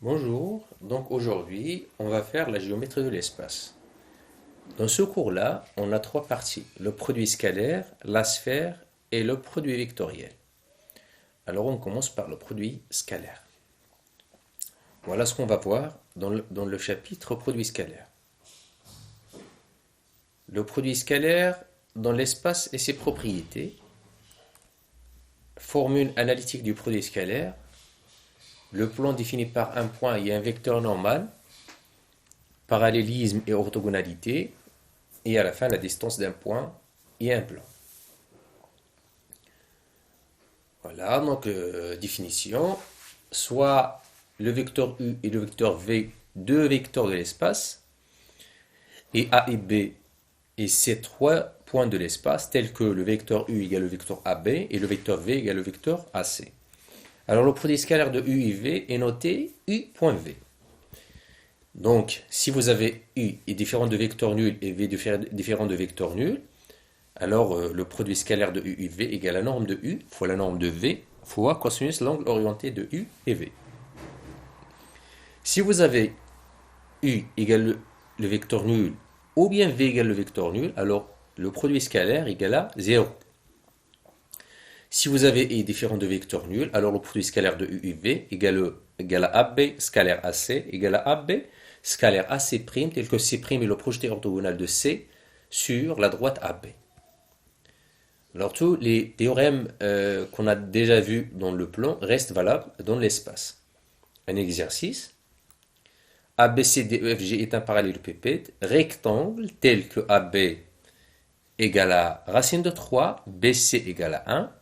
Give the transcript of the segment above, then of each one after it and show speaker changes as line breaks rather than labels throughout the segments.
Bonjour, donc aujourd'hui on va faire la géométrie de l'espace. Dans ce cours-là, on a trois parties, le produit scalaire, la sphère et le produit vectoriel. Alors on commence par le produit scalaire. Voilà ce qu'on va voir dans le chapitre produit scalaire. Le produit scalaire dans l'espace et ses propriétés, formule analytique du produit scalaire, le plan défini par un point et un vecteur normal, parallélisme et orthogonalité, et à la fin la distance d'un point et un plan. Voilà, donc définition, soit le vecteur U et le vecteur V, deux vecteurs de l'espace, et A et B et C, trois points de l'espace, tels que le vecteur U égale le vecteur AB et le vecteur V égale le vecteur AC. Alors le produit scalaire de U et V est noté U.V. Donc, si vous avez U est différent de vecteur nul et V différent de vecteur nul, alors le produit scalaire de U et V égale la norme de U fois la norme de V fois cosinus l'angle orienté de U et V. Si vous avez U égale le vecteur nul ou bien V égale le vecteur nul, alors le produit scalaire égale à 0. Si vous avez I différent de vecteur nul, alors le produit scalaire de U et V égale à AB scalaire AC égale à AB scalaire AC', tel que C' est le projeté orthogonal de C sur la droite AB. Alors tous les théorèmes qu'on a déjà vus dans le plan restent valables dans l'espace. Un exercice. ABCDEFG est un parallélépipède rectangle tel que AB égale à racine de 3, BC égale à 1.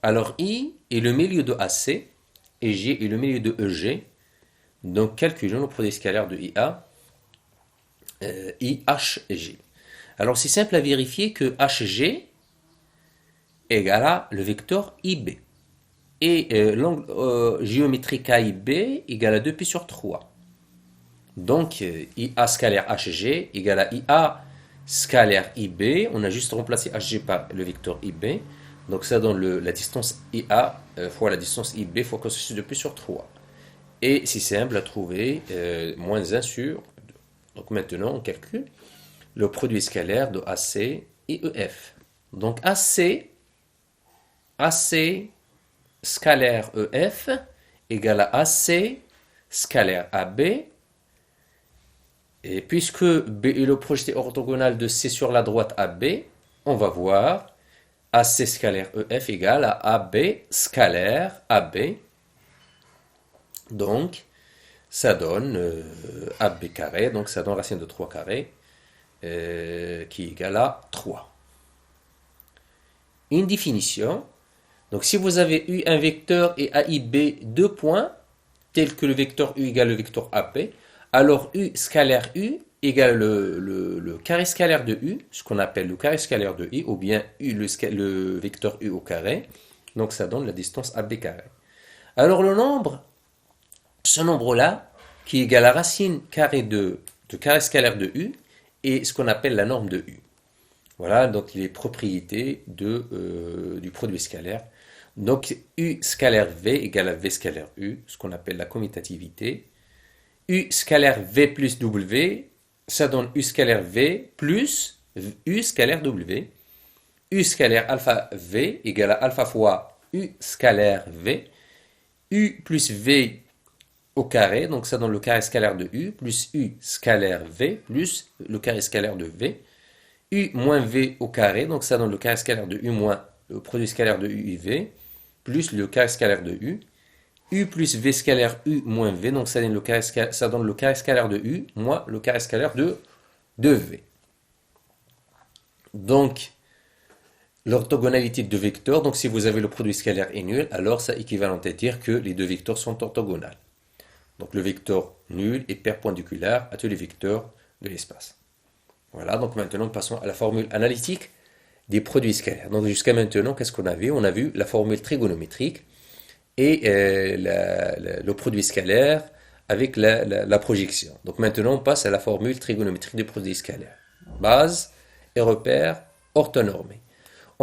Alors I est le milieu de AC et G est le milieu de EG. Donc calculons le produit scalaire de IA, IH et G. Alors c'est simple à vérifier que HG égale à le vecteur IB. Et l'angle géométrique AIB égale à 2π sur 3. Donc IA scalaire HG égale à IA scalaire IB. On a juste remplacé HG par le vecteur IB. Donc ça donne la distance IA fois la distance IB fois cosinus de π sur 3. Et c'est simple à trouver, moins 1 sur 2. Donc maintenant on calcule le produit scalaire de AC et EF. Donc AC scalaire EF égale à AC scalaire AB. Et puisque B est le projeté orthogonal de C sur la droite AB, on va voir AC scalaire EF égale à AB scalaire AB. Donc, ça donne AB carré, donc ça donne racine de 3 carré, qui est égale à 3. Une définition. Donc, si vous avez U un vecteur et AIB deux points, tels que le vecteur U égale le vecteur AB, alors U scalaire U égale le carré scalaire de U, ce qu'on appelle le carré scalaire de I, ou bien U, le vecteur U au carré. Donc, ça donne la distance AB carré. Alors, ce nombre-là, qui est égal à racine carrée de carré scalaire de U, est ce qu'on appelle la norme de U. Voilà donc les propriétés du produit scalaire. Donc U scalaire V égale à V scalaire U, ce qu'on appelle la commutativité. U scalaire V plus W, ça donne U scalaire V plus U scalaire W. U scalaire alpha V égale à alpha fois U scalaire V. U plus V au carré, donc ça donne le carré scalaire de U, plus U scalaire V, plus le carré scalaire de V. U moins V au carré, donc ça donne le carré scalaire de U moins le produit scalaire de U et V, plus le carré scalaire de U. U plus V scalaire U moins V, donc ça donne le carré scalaire de U moins le carré scalaire de V. Donc, l'orthogonalité de vecteurs, donc si vous avez le produit scalaire est nul, alors ça équivalent à dire que les deux vecteurs sont orthogonales. Donc le vecteur nul est perpendiculaire à tous les vecteurs de l'espace. Voilà, donc maintenant passons à la formule analytique des produits scalaires. Donc jusqu'à maintenant, qu'est-ce qu'on a vu? On a vu la formule trigonométrique et le produit scalaire avec la projection. Donc maintenant, on passe à la formule trigonométrique des produits scalaires. Base et repères orthonormés.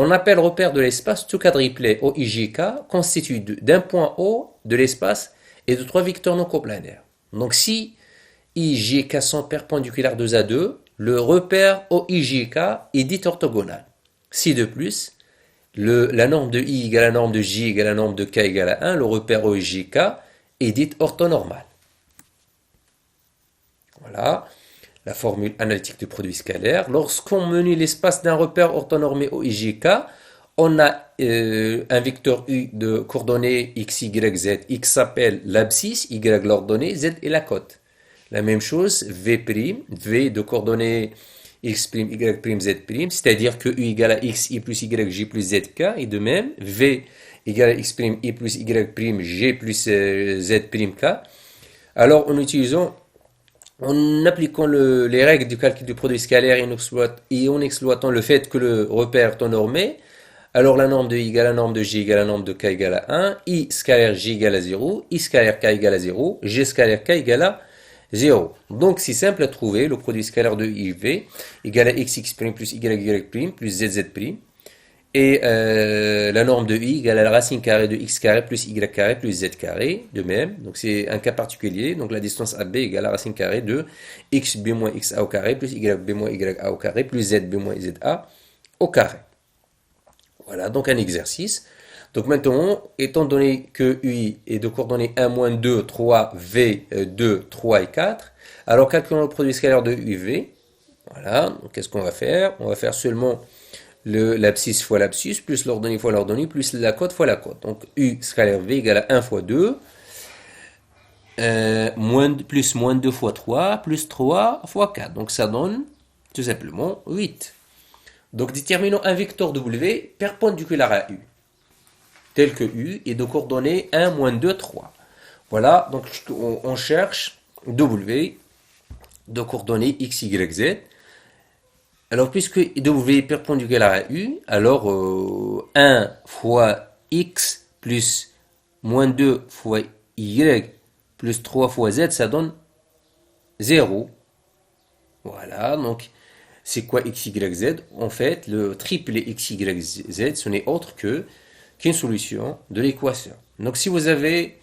On appelle repère de l'espace tout quadriplet OIJK constitué d'un point O de l'espace et de trois vecteurs non coplanaires. Donc si IJK sont perpendiculaires 2 à 2, le repère OIJK est dit orthogonal. Si de plus, la norme de I égale la norme de J égale la norme de K égale à 1, le repère OIJK est dit orthonormal. Voilà la formule analytique du produit scalaire. Lorsqu'on menait l'espace d'un repère orthonormé OIJK, on a un vecteur U de coordonnées x, y, z. X s'appelle l'abscisse, y l'ordonnée, z est la cote. La même chose, V', V de coordonnées x', y', z', c'est-à-dire que U égale à x, i plus y, j plus zk, et de même, V égale à x', i plus y', g plus z'k. Alors, en appliquant les règles du calcul du produit scalaire et en exploitant le fait que le repère est normé, alors la norme de I égale à la norme de J égale à la norme de K égale à 1, I scalaire J égale à 0, I scalaire K égale à 0, G scalaire K égale à 0. Donc c'est simple à trouver, le produit scalaire de IV égale à xx' plus yy' plus zz'. Et la norme de I égale à la racine carrée de x carré plus y carré plus z carré, de même. Donc c'est un cas particulier. Donc la distance AB égale à la racine carrée de xb moins xa au carré plus yb moins ya au carré plus zb moins za au carré. Voilà, donc un exercice. Donc maintenant, étant donné que UI est de coordonnées 1, moins 2, 3, V, 2, 3 et 4, alors calculons le produit scalaire de UV. Voilà, donc qu'est-ce qu'on va faire? On va faire seulement l'abscisse fois l'abscisse, plus l'ordonnée fois l'ordonnée, plus la cote fois la cote. Donc U scalaire V égale à 1 fois 2, plus moins 2 fois 3, plus 3 fois 4. Donc ça donne tout simplement 8. Donc déterminons un vecteur W perpendiculaire à U, tel que U est de coordonnées 1, moins 2, 3. Voilà, donc on cherche W de coordonnées X, Y, Z. Alors, puisque W est perpendiculaire à U, alors 1 fois X plus moins 2 fois Y plus 3 fois Z, ça donne 0. Voilà, donc c'est quoi X, Y, Z? En fait, le triplet X, Y, Z, ce n'est autre qu'une solution de l'équation. Donc si vous avez,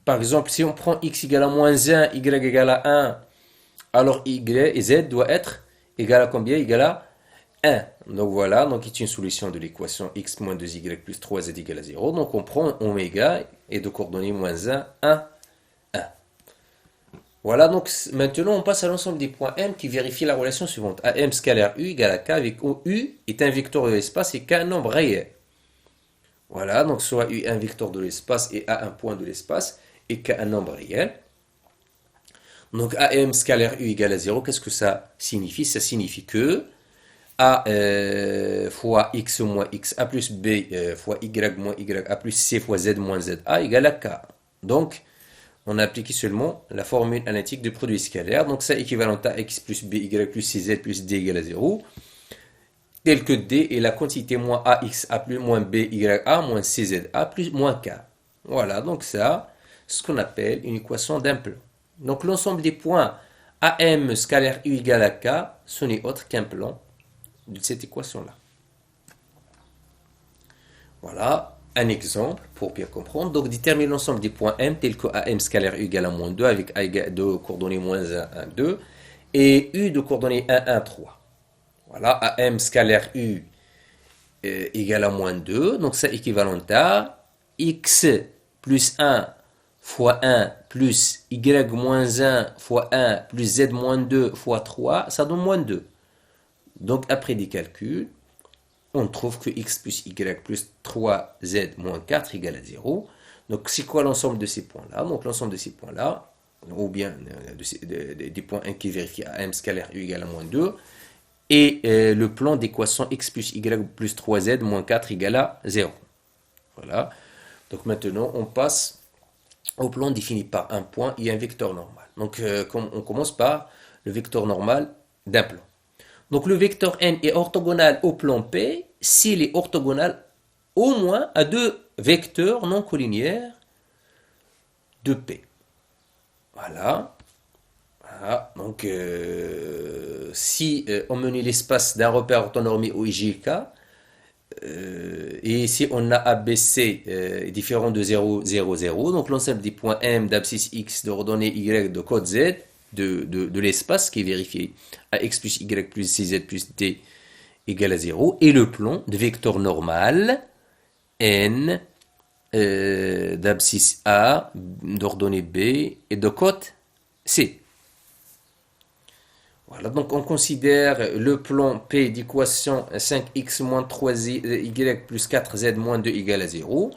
par exemple, si on prend X égale à moins 1, Y égale à 1, alors Y et Z doit être égal à combien? Égal à 1. Donc voilà, donc c'est une solution de l'équation x moins 2y plus 3z égale à 0. Donc on prend oméga et de coordonnées moins 1, 1, 1. Voilà, donc maintenant on passe à l'ensemble des points M qui vérifie la relation suivante. AM scalaire U égale à K avec où U est un vecteur de l'espace et K un nombre réel. Voilà, donc soit U un vecteur de l'espace et A un point de l'espace et K un nombre réel. Donc AM scalaire U égale à 0, qu'est-ce que ça signifie? Ça signifie que A fois X moins X, A plus B fois Y moins Y, A plus C fois Z moins Z, A égale à K. Donc, on a appliqué seulement la formule analytique du produit scalaire. Donc, ça équivalent à X plus B, Y plus C, Z plus D égale à 0. Tel que D est la quantité moins AX, A plus moins B, Y, A moins C, Z, A plus moins K. Voilà, donc ça, ce qu'on appelle une équation d'un plan. Donc l'ensemble des points AM scalaire U égale à K, ce n'est autre qu'un plan de cette équation-là. Voilà un exemple pour bien comprendre. Donc détermine l'ensemble des points M tels que AM scalaire U égale à moins 2 avec A de coordonnées moins 1, 1, 2 et U de coordonnées 1, 1, 3. Voilà, AM scalaire U égale à moins 2. Donc ça équivalent à X plus 1 fois 1 plus y moins 1 fois 1 plus z moins 2 fois 3, ça donne moins 2. Donc après des calculs, on trouve que x plus y plus 3z moins 4 égale à 0. Donc c'est quoi l'ensemble de ces points-là? Donc l'ensemble de ces points-là, ou bien des points 1 qui vérifient AM scalaire u égale à moins 2, et le plan d'équation x plus y plus 3z moins 4 égale à 0. Voilà. Donc maintenant, on passe au plan défini par un point et un vecteur normal. Donc on commence par le vecteur normal d'un plan. Donc le vecteur n est orthogonal au plan P s'il est orthogonal au moins à deux vecteurs non collinéaires de P. Voilà. Ah, donc, si on menait l'espace d'un repère orthonormé au IJK, et si on a ABC différent de 0, 0, 0, donc l'ensemble des points M d'abscisse X de ordonnée Y de code Z de l'espace qui est vérifié à X plus Y plus CZ plus D égale à 0, et le plan de vecteur normal N d'abscisse A d'ordonnée B et de cote C. Voilà, donc on considère le plan P d'équation 5x moins 3y plus 4z moins 2 égale à 0.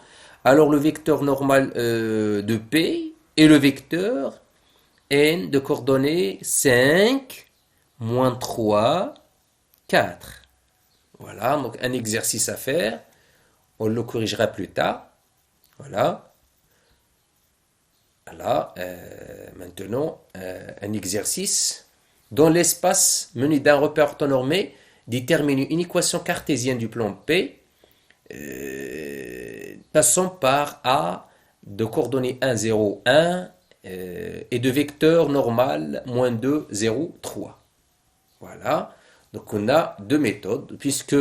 Alors le vecteur normal de P est le vecteur n de coordonnées 5, moins 3, 4. Voilà, donc un exercice à faire. On le corrigera plus tard. Voilà. Voilà. Maintenant, un exercice. Dans l'espace menu d'un repère orthonormé, détermine une équation cartésienne du plan P passant par A de coordonnées 1, 0, 1 et de vecteur normal moins 2, 0, 3. Voilà. Donc on a deux méthodes, puisque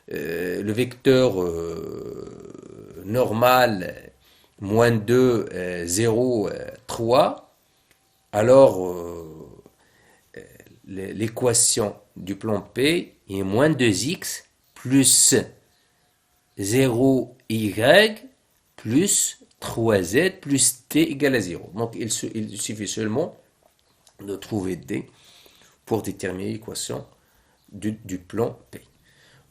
le vecteur normal moins 2, 0, 3, alors l'équation du plan P est moins 2x plus 0y plus 3z plus t égale à 0. Donc il suffit seulement de trouver d pour déterminer l'équation du plan P.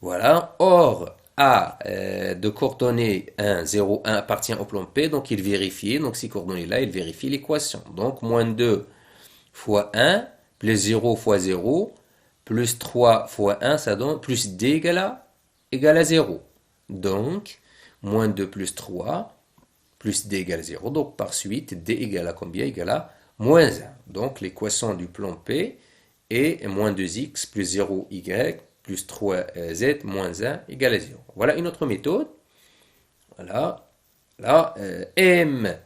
Voilà. Or, A de coordonnées 1, 0, 1 appartient au plan P, donc il vérifie. Donc ces coordonnées-là, il vérifie l'équation. Donc moins 2 fois 1, plus 0 fois 0, plus 3 fois 1, ça donne plus d égale à 0. Donc, moins 2 plus 3, plus d égale à 0. Donc, par suite, d égale à combien? Égale à moins 1. Donc, l'équation du plan P est moins 2x plus 0y plus 3z moins 1 égale à 0. Voilà une autre méthode. Voilà. Là, m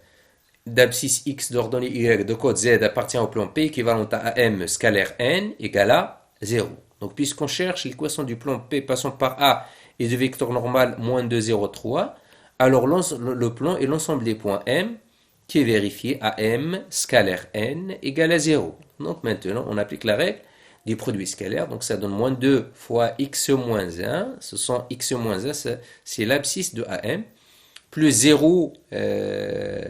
d'abscisse x d'ordonnée y de code z appartient au plan P équivalent à m scalaire n égale à 0. Donc, puisqu'on cherche l'équation du plan P passant par A et de vecteur normal moins 2, 0, 3, alors le plan est l'ensemble des points M qui est vérifié à M scalaire n égale à 0. Donc maintenant, on applique la règle du produit scalaire. Donc ça donne moins 2 fois x moins 1. Ce sont x moins 1, c'est l'abscisse de AM. Plus 0,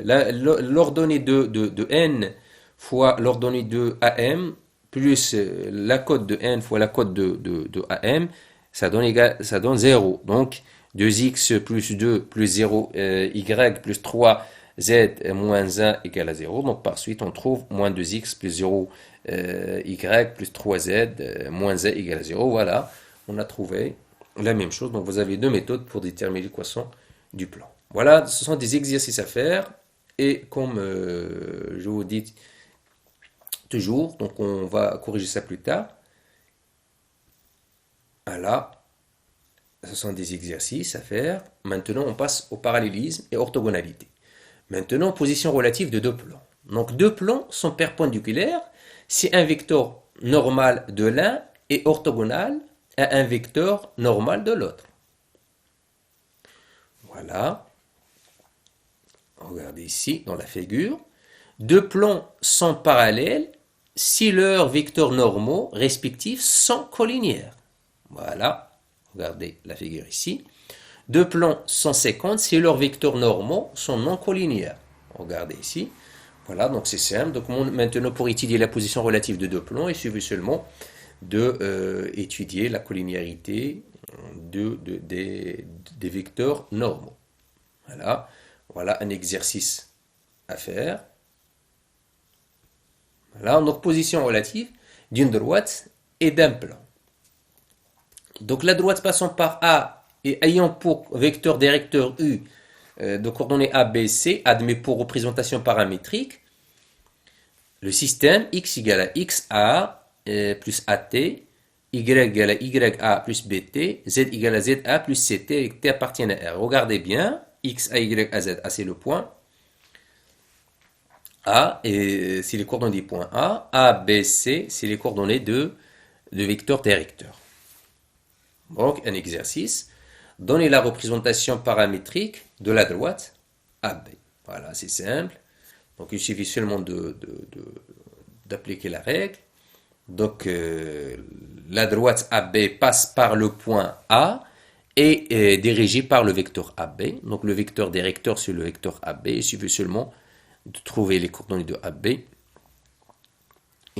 l'ordonnée de n fois l'ordonnée de AM, plus la cote de n fois la cote de AM, ça donne 0. Donc 2x plus 2 plus 0, y plus 3, z moins 1 égale à 0. Donc par suite, on trouve moins 2x plus 0, y plus 3z moins 1 égale à 0. Voilà, on a trouvé la même chose. Donc vous avez deux méthodes pour déterminer l'équation du plan. Voilà, ce sont des exercices à faire. Et comme je vous dis toujours, donc on va corriger ça plus tard. Voilà, ce sont des exercices à faire. Maintenant, on passe au parallélisme et orthogonalité. Maintenant, position relative de deux plans. Donc, deux plans sont perpendiculaires si un vecteur normal de l'un est orthogonal à un vecteur normal de l'autre. Voilà. Regardez ici, dans la figure. Deux plans sont parallèles si leurs vecteurs normaux respectifs sont collinéaires. Voilà. Regardez la figure ici. Deux plans sont séquentes si leurs vecteurs normaux sont non collinéaires. Regardez ici. Voilà, donc c'est simple. Donc maintenant, pour étudier la position relative de deux plans, il suffit seulement d'étudier la collinéarité des vecteurs normaux. Voilà. Voilà un exercice à faire. Voilà, donc position relative d'une droite et d'un plan. Donc la droite passant par A et ayant pour vecteur directeur U de coordonnées A, B, C, admet pour représentation paramétrique le système x égale à xa plus at, y égale à ya plus bt, z égale à za plus ct, et t appartient à R. Regardez bien, x, a, y, a, z, a c'est le point. A, et c'est les coordonnées des points A, B, C, c'est les coordonnées de vecteurs directeurs. Donc, un exercice. Donnez la représentation paramétrique de la droite AB. Voilà, c'est simple. Donc, il suffit seulement d'appliquer la règle. Donc, la droite AB passe par le point A et est dirigée par le vecteur AB. Donc, le vecteur directeur, c'est le vecteur AB. Il suffit seulement de trouver les coordonnées de AB. Et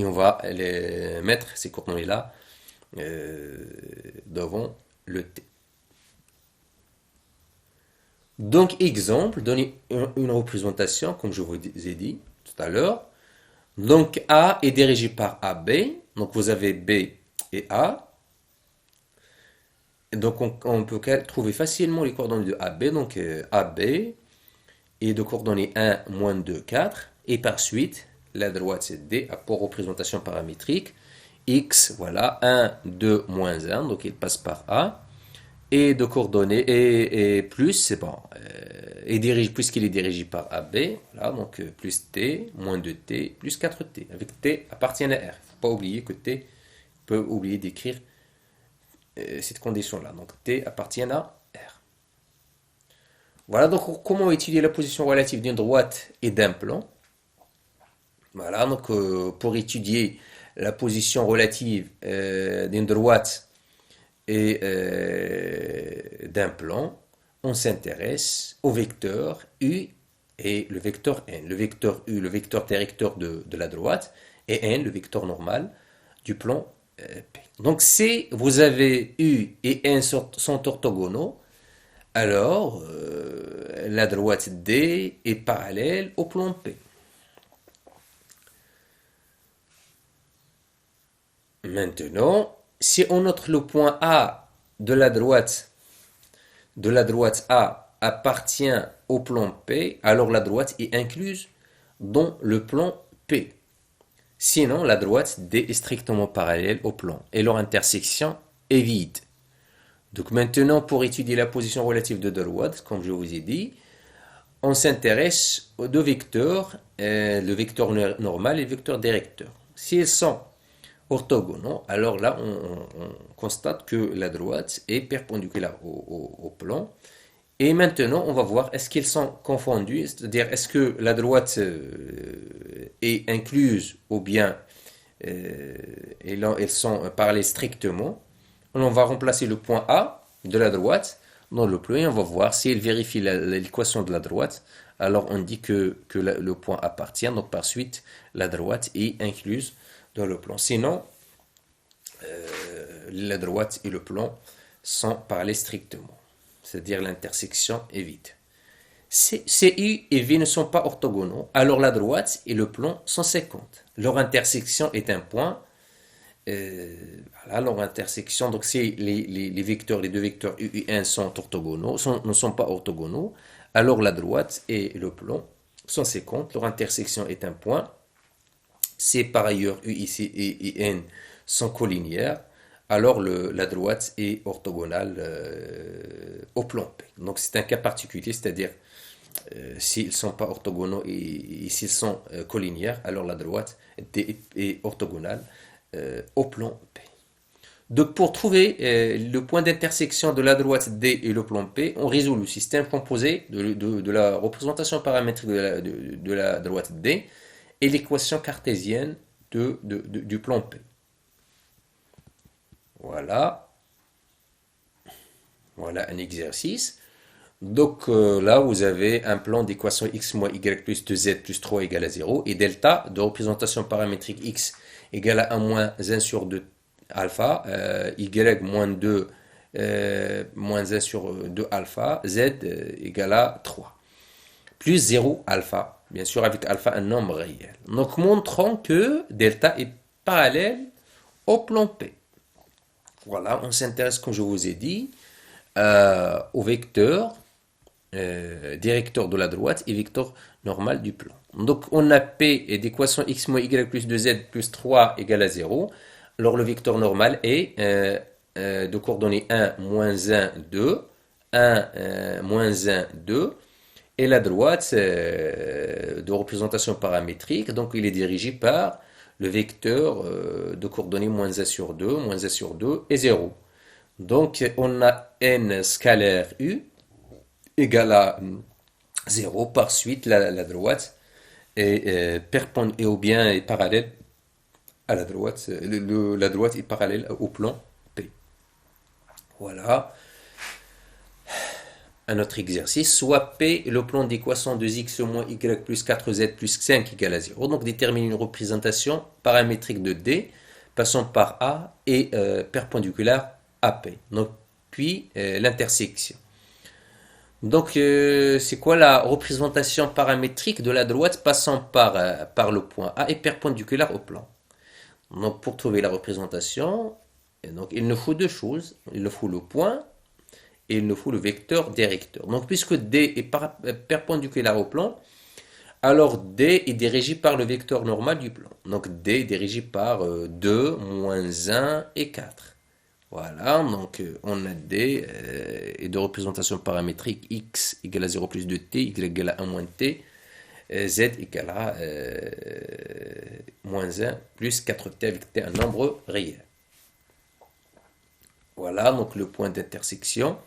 on va mettre ces coordonnées-là devant le T. Donc, exemple, donner une représentation, comme je vous ai dit tout à l'heure. Donc, A est dirigé par AB. Donc, vous avez B et A. Et donc, on peut trouver facilement les coordonnées de AB. Donc, AB est de coordonnées 1, moins 2, 4. Et par suite, la droite, c'est D, pour représentation paramétrique. X, voilà, 1, 2, moins 1. Donc, il passe par A. Et de coordonnées, et plus, c'est bon. Puisqu'il est dirigé par AB, voilà, donc plus T, moins 2T, plus 4T. Avec T appartient à R. Il ne faut pas oublier que T peut oublier d'écrire cette condition-là. Donc T appartient à R. Voilà donc comment étudier la position relative d'une droite et d'un plan. Voilà, donc pour étudier la position relative d'une droite et d'un plan, on s'intéresse au vecteur U et le vecteur N. Le vecteur U, le vecteur directeur de la droite, et N, le vecteur normal du plan P. Donc si vous avez U et N sont orthogonaux, alors la droite D est parallèle au plan P. Maintenant, si on note le point A de la droite A appartient au plan P, alors la droite est incluse dans le plan P. Sinon, la droite D est strictement parallèle au plan et leur intersection est vide. Donc maintenant, pour étudier la position relative de droite, comme je vous ai dit, on s'intéresse aux deux vecteurs, le vecteur normal et le vecteur directeur. S'ils sont orthogonaux, alors là, on constate que la droite est perpendiculaire au plan. Et maintenant, on va voir est-ce qu'ils sont confondus, c'est-à-dire est-ce que la droite est incluse ou bien elles sont parallèles strictement. On va remplacer le point A de la droite dans le plan et on va voir si elle vérifie l'équation de la droite. Alors on dit que le point appartient, donc par suite la droite est incluse dans le plan. Sinon, la droite et le plan sont parallèles strictement, c'est-à-dire l'intersection est vide. CU et V ne sont pas orthogonaux, alors la droite et le plan sont séquentes. Leur intersection est un point. Voilà, leur intersection, donc si les vecteurs, les deux vecteurs U et N sont orthogonaux, ne sont pas orthogonaux, alors la droite et le plan sont séquentes. Leur intersection est un point. Si par ailleurs U ici et N sont collinéaires, alors la droite est orthogonale au plan P. Donc c'est un cas particulier, c'est-à-dire s'ils ne sont pas orthogonaux et s'ils sont collinéaires, alors la droite est orthogonale au plan P. Donc pour trouver le point d'intersection de la droite D et le plan P, on résout le système composé de la représentation paramétrique de la droite D et l'équation cartésienne du plan P. Voilà. Voilà un exercice. Donc là, vous avez un plan d'équation x moins y plus 2z plus 3 égale à 0 et delta de représentation paramétrique x égale à 1 moins 1 sur 2 alpha, y moins 2 moins 1 sur 2 alpha, z égale à 3. Plus 0 alpha, bien sûr avec alpha un nombre réel. Donc montrons que delta est parallèle au plan P. Voilà, on s'intéresse, comme je vous ai dit, au vecteur directeur de la droite et vecteur normal du plan. Donc on a P et d'équation x moins y plus 2z plus 3 égale à 0. Alors le vecteur normal est de coordonnées 1, moins 1, 2, 1, moins 1, 2, Et la droite de représentation paramétrique, donc il est dirigé par le vecteur de coordonnées moins a sur 2, moins a sur 2 et 0. Donc on a n scalaire u égale à 0. Par suite, la droite est perpendiculaire ou bien est parallèle à la droite. La droite est parallèle au plan P. Voilà. Un autre exercice, soit P, le plan d'équation de x moins y plus 4z plus 5 égale à 0. Donc détermine une représentation paramétrique de D passant par A et perpendiculaire à P. Donc, puis l'intersection. Donc c'est quoi la représentation paramétrique de la droite passant par le point A et perpendiculaire au plan. Donc pour trouver la représentation, donc, il nous faut deux choses. Il nous faut le point et il nous faut le vecteur directeur. Donc, puisque D est perpendiculaire au plan, alors D est dirigé par le vecteur normal du plan. Donc, D est dirigé par 2, moins 1 et 4. Voilà, donc on a D et de représentation paramétrique x égale à 0 plus 2t, y égale à 1 moins t, z égale à moins 1 plus 4t avec t un nombre réel. Voilà, donc le point d'intersection.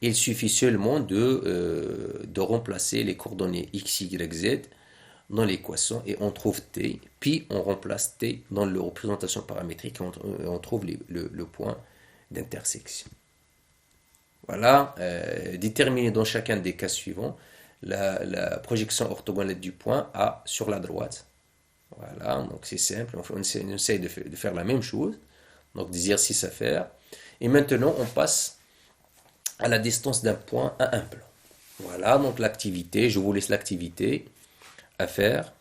Il suffit seulement de remplacer les coordonnées x, y, z dans l'équation et on trouve t, puis on remplace t dans la représentation paramétrique et on trouve le point d'intersection. Voilà, déterminer dans chacun des cas suivants la projection orthogonale du point A sur la droite. Voilà, donc c'est simple, on essaye de faire la même chose, donc des exercices à faire. Et maintenant, on passe à la distance d'un point à un plan. Voilà, donc l'activité, je vous laisse l'activité à faire.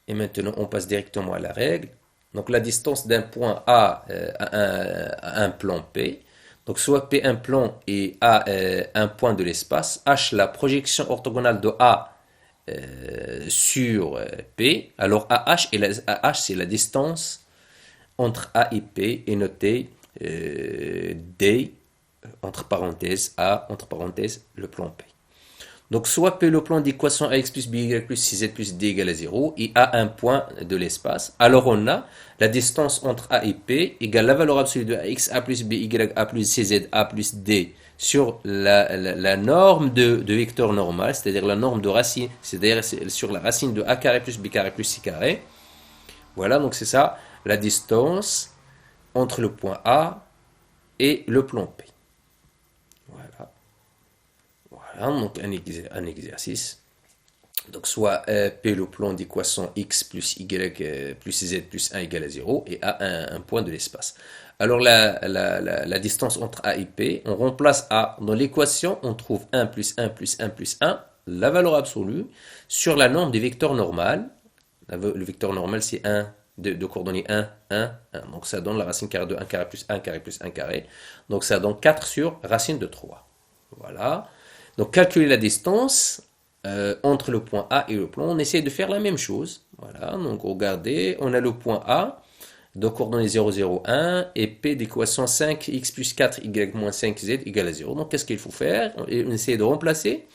Et maintenant, on passe directement à la règle. Donc la distance d'un point A à un plan P. Donc soit P un plan et A un point de l'espace. H la projection orthogonale de A sur P. Alors AH c'est la distance entre A et P et noté D entre parenthèses A entre parenthèses le plan P. Donc, soit P le plan d'équation AX plus BY plus CZ plus D égale à 0 et A un point de l'espace. Alors, on a la distance entre A et P égale la valeur absolue de AX, A plus BY, A plus CZ, A plus D sur la norme de vecteur normal, c'est-à-dire la norme de racine, c'est-à-dire sur la racine de A carré plus B carré plus C carré. Voilà, donc c'est ça, la distance entre le point A et le plan P. Voilà. Voilà, donc un exercice. Donc soit P le plan d'équation x plus y plus z plus 1 égale à 0 et A un point de l'espace. Alors la distance entre A et P, on remplace A dans l'équation, on trouve 1 plus 1 plus 1 plus 1, la valeur absolue, sur la norme du vecteur normal. Le vecteur normal c'est 1 de coordonnées 1, 1, 1. Donc ça donne la racine carrée de 1 carré plus 1 carré plus 1 carré. Donc ça donne 4 sur racine de 3. Voilà. Donc calculer la distance entre le point A et le plan. On essaie de faire la même chose. Voilà. Donc regardez, on a le point A de coordonnées 0, 0, 1 et P d'équation 5x plus 4y moins 5z égale à 0. Donc qu'est-ce qu'il faut faire? On essaie de remplacer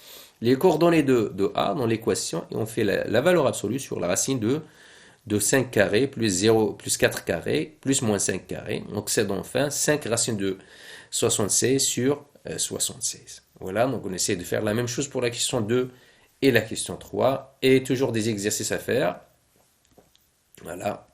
les coordonnées de A dans l'équation et on fait la valeur absolue sur la racine de 5 carré plus 0 plus 4 carré plus moins 5 carré. Donc c'est enfin 5 racines de 76 sur 76. Voilà, donc on essaie de faire la même chose pour la question 2 et la question 3. Et toujours des exercices à faire. Voilà.